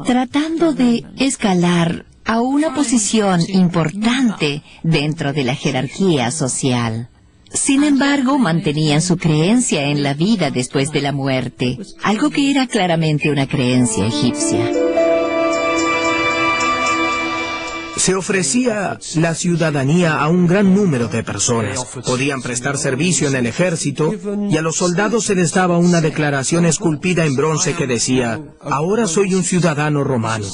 tratando de escalar a una posición importante dentro de la jerarquía social. Sin embargo, mantenían su creencia en la vida después de la muerte, algo que era claramente una creencia egipcia. Se ofrecía la ciudadanía a un gran número de personas. Podían prestar servicio en el ejército y a los soldados se les daba una declaración esculpida en bronce que decía: ahora soy un ciudadano romano.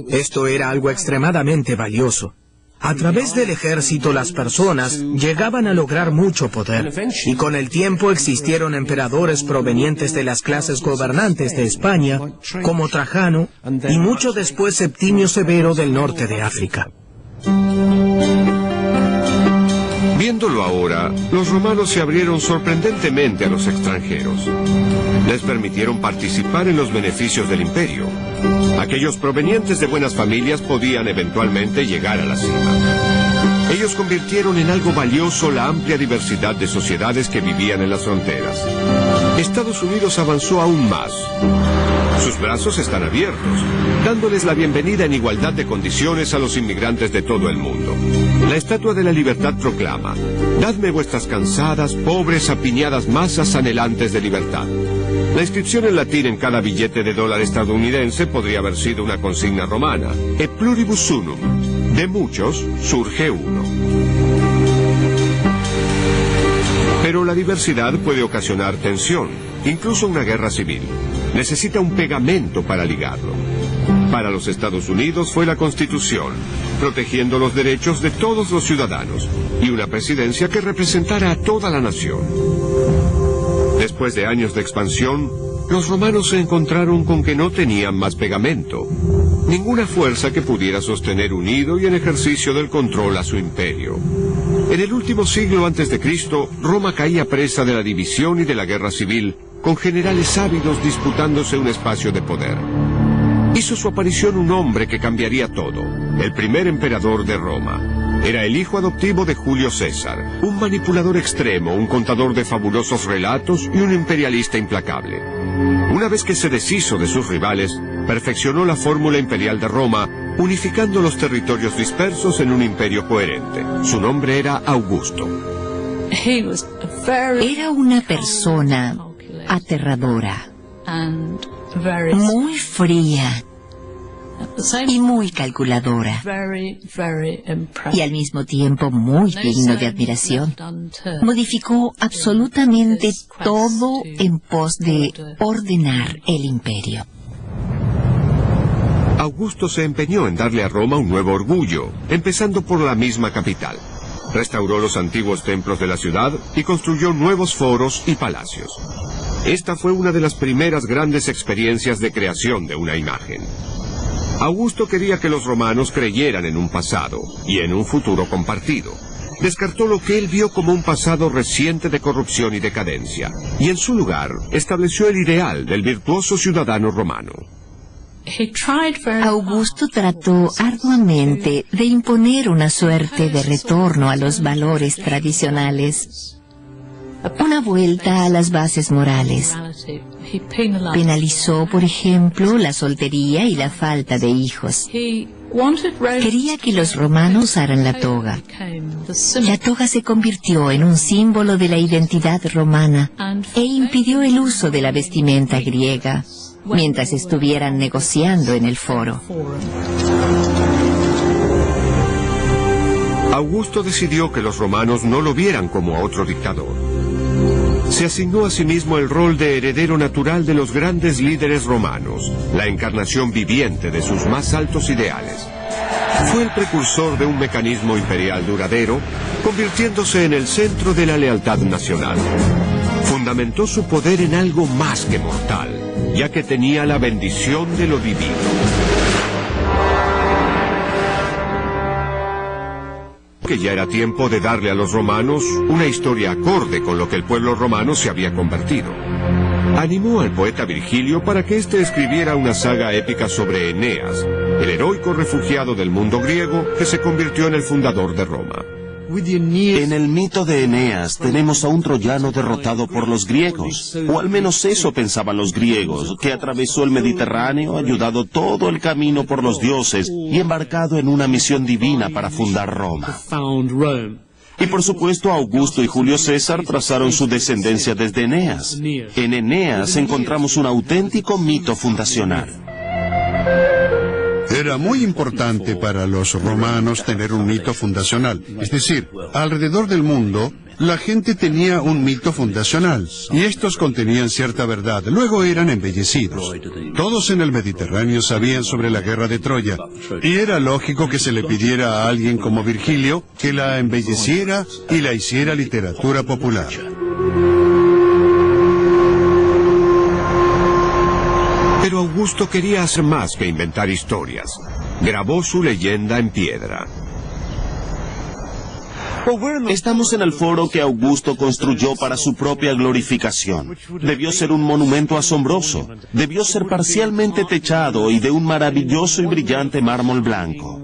Esto era algo extremadamente valioso. A través del ejército las personas llegaban a lograr mucho poder, y con el tiempo existieron emperadores provenientes de las clases gobernantes de España, como Trajano, y mucho después Septimio Severo del norte de África. Viéndolo ahora, los romanos se abrieron sorprendentemente a los extranjeros. Les permitieron participar en los beneficios del imperio. Aquellos provenientes de buenas familias podían eventualmente llegar a la cima. Ellos convirtieron en algo valioso la amplia diversidad de sociedades que vivían en las fronteras. Estados Unidos avanzó aún más. Sus brazos están abiertos, dándoles la bienvenida en igualdad de condiciones a los inmigrantes de todo el mundo. La Estatua de la Libertad proclama: dadme vuestras cansadas, pobres, apiñadas masas anhelantes de libertad. La inscripción en latín en cada billete de dólar estadounidense podría haber sido una consigna romana: E pluribus unum. De muchos surge uno. Pero la diversidad puede ocasionar tensión, incluso una guerra civil. Necesita un pegamento para ligarlo. Para los Estados Unidos fue la Constitución, protegiendo los derechos de todos los ciudadanos, y una presidencia que representara a toda la nación. Después de años de expansión, los romanos se encontraron con que no tenían más pegamento, ninguna fuerza que pudiera sostener unido y en ejercicio del control a su imperio. En el último siglo antes de Cristo, Roma caía presa de la división y de la guerra civil, con generales ávidos disputándose un espacio de poder. Hizo su aparición un hombre que cambiaría todo, el primer emperador de Roma. Era el hijo adoptivo de Julio César, un manipulador extremo, un contador de fabulosos relatos y un imperialista implacable. Una vez que se deshizo de sus rivales, perfeccionó la fórmula imperial de Roma, unificando los territorios dispersos en un imperio coherente. Su nombre era Augusto. Era una persona aterradora, muy fría y muy calculadora, y al mismo tiempo muy digno de admiración. Modificó absolutamente todo en pos de ordenar el imperio. Augusto se empeñó en darle a Roma un nuevo orgullo, empezando por la misma capital. Restauró los antiguos templos de la ciudad y construyó nuevos foros y palacios. Esta fue una de las primeras grandes experiencias de creación de una imagen. Augusto quería que los romanos creyeran en un pasado y en un futuro compartido. Descartó lo que él vio como un pasado reciente de corrupción y decadencia, y en su lugar estableció el ideal del virtuoso ciudadano romano. Augusto trató arduamente de imponer una suerte de retorno a los valores tradicionales, una vuelta a las bases morales. Penalizó, por ejemplo, la soltería y la falta de hijos. Quería que los romanos usaran la toga. La toga se convirtió en un símbolo de la identidad romana e impidió el uso de la vestimenta griega mientras estuvieran negociando en el foro. Augusto decidió que los romanos no lo vieran como a otro dictador. Se asignó a sí mismo el rol de heredero natural de los grandes líderes romanos, la encarnación viviente de sus más altos ideales. Fue el precursor de un mecanismo imperial duradero, convirtiéndose en el centro de la lealtad nacional. Fundamentó su poder en algo más que mortal, ya que tenía la bendición de lo divino. Que ya era tiempo de darle a los romanos una historia acorde con lo que el pueblo romano se había convertido. Animó al poeta Virgilio para que éste escribiera una saga épica sobre Eneas, el heroico refugiado del mundo griego que se convirtió en el fundador de Roma. En el mito de Eneas tenemos a un troyano derrotado por los griegos, o al menos eso pensaban los griegos, que atravesó el Mediterráneo, ayudado todo el camino por los dioses y embarcado en una misión divina para fundar Roma. Y por supuesto Augusto y Julio César trazaron su descendencia desde Eneas. En Eneas encontramos un auténtico mito fundacional. Era muy importante para los romanos tener un mito fundacional. Es decir, alrededor del mundo, la gente tenía un mito fundacional, y estos contenían cierta verdad, luego eran embellecidos. Todos en el Mediterráneo sabían sobre la guerra de Troya, y era lógico que se le pidiera a alguien como Virgilio que la embelleciera y la hiciera literatura popular. Pero Augusto quería hacer más que inventar historias. Grabó su leyenda en piedra. Estamos en el foro que Augusto construyó para su propia glorificación. Debió ser un monumento asombroso. Debió ser parcialmente techado y de un maravilloso y brillante mármol blanco.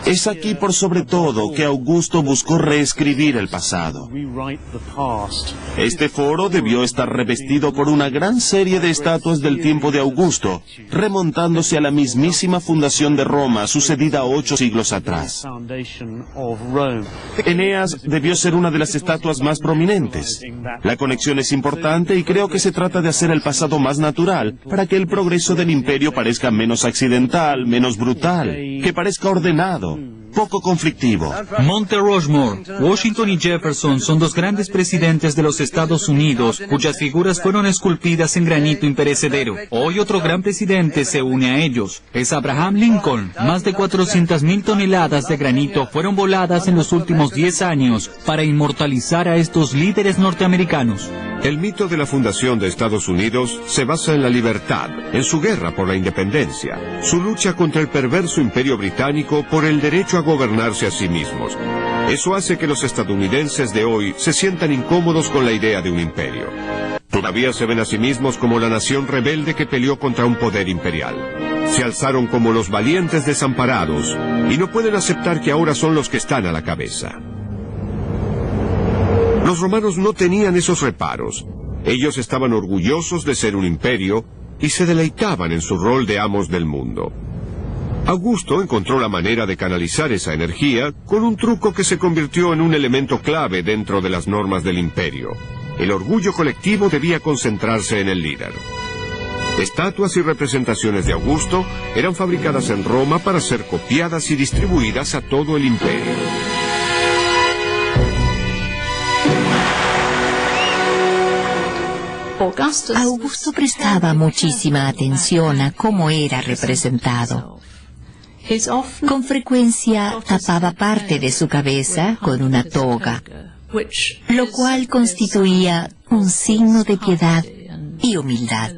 Es aquí por sobre todo que Augusto buscó reescribir el pasado. Este foro debió estar revestido por una gran serie de estatuas del tiempo de Augusto, remontándose a la mismísima fundación de Roma, sucedida 8 siglos atrás. Eneas debió ser una de las estatuas más prominentes. La conexión es importante y creo que se trata de hacer el pasado más natural, para que el progreso del imperio parezca menos accidental, menos brutal, que parezca ordenado, poco conflictivo. Monte Rushmore, Washington y Jefferson son dos grandes presidentes de los Estados Unidos, cuyas figuras fueron esculpidas en granito imperecedero. Hoy otro gran presidente se une a ellos. Es Abraham Lincoln. Más de 400,000 toneladas de granito fueron voladas en los últimos 10 años para inmortalizar a estos líderes norteamericanos. El mito de la fundación de Estados Unidos se basa en la libertad, en su guerra por la independencia, su lucha contra el perverso imperio británico por el derecho a gobernarse a sí mismos. Eso hace que los estadounidenses de hoy se sientan incómodos con la idea de un imperio. Todavía se ven a sí mismos como la nación rebelde que peleó contra un poder imperial. Se alzaron como los valientes desamparados y no pueden aceptar que ahora son los que están a la cabeza. Los romanos no tenían esos reparos. Ellos estaban orgullosos de ser un imperio y se deleitaban en su rol de amos del mundo. Augusto encontró la manera de canalizar esa energía con un truco que se convirtió en un elemento clave dentro de las normas del imperio. El orgullo colectivo debía concentrarse en el líder. Estatuas y representaciones de Augusto eran fabricadas en Roma para ser copiadas y distribuidas a todo el imperio. Augusto prestaba muchísima atención a cómo era representado. Con frecuencia tapaba parte de su cabeza con una toga, lo cual constituía un signo de piedad y humildad.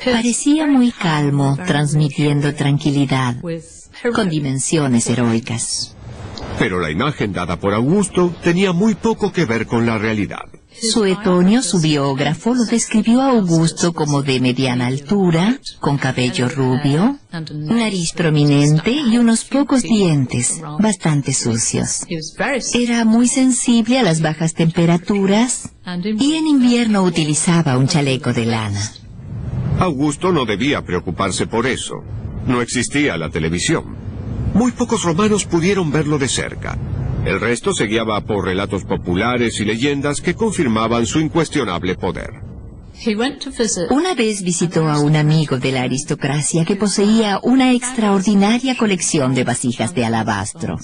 Parecía muy calmo, transmitiendo tranquilidad, con dimensiones heroicas. Pero la imagen dada por Augusto tenía muy poco que ver con la realidad. Suetonio, su biógrafo, lo describió a Augusto como de mediana altura, con cabello rubio, nariz prominente y unos pocos dientes, bastante sucios. Era muy sensible a las bajas temperaturas y en invierno utilizaba un chaleco de lana. Augusto no debía preocuparse por eso. No existía la televisión. Muy pocos romanos pudieron verlo de cerca. El resto se guiaba por relatos populares y leyendas que confirmaban su incuestionable poder. Una vez visitó a un amigo de la aristocracia que poseía una extraordinaria colección de vasijas de alabastro.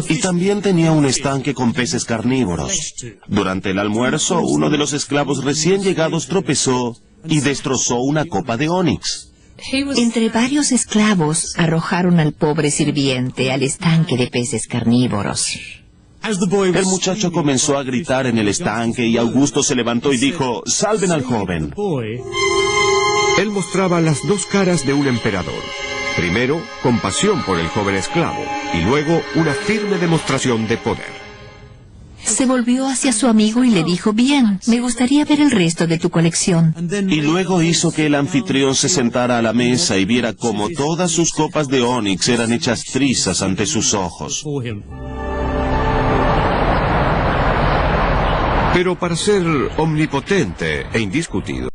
Y también tenía un estanque con peces carnívoros. Durante el almuerzo, uno de los esclavos recién llegados tropezó y destrozó una copa de ónix. Entre varios esclavos arrojaron al pobre sirviente al estanque de peces carnívoros. El muchacho comenzó a gritar en el estanque y Augusto se levantó y dijo: «Salven al joven». Él mostraba las dos caras de un emperador. Primero, compasión por el joven esclavo, y luego una firme demostración de poder. Se volvió hacia su amigo y le dijo, bien, me gustaría ver el resto de tu colección. Y luego hizo que el anfitrión se sentara a la mesa y viera cómo todas sus copas de ónix eran hechas trizas ante sus ojos. Pero para ser omnipotente e indiscutido,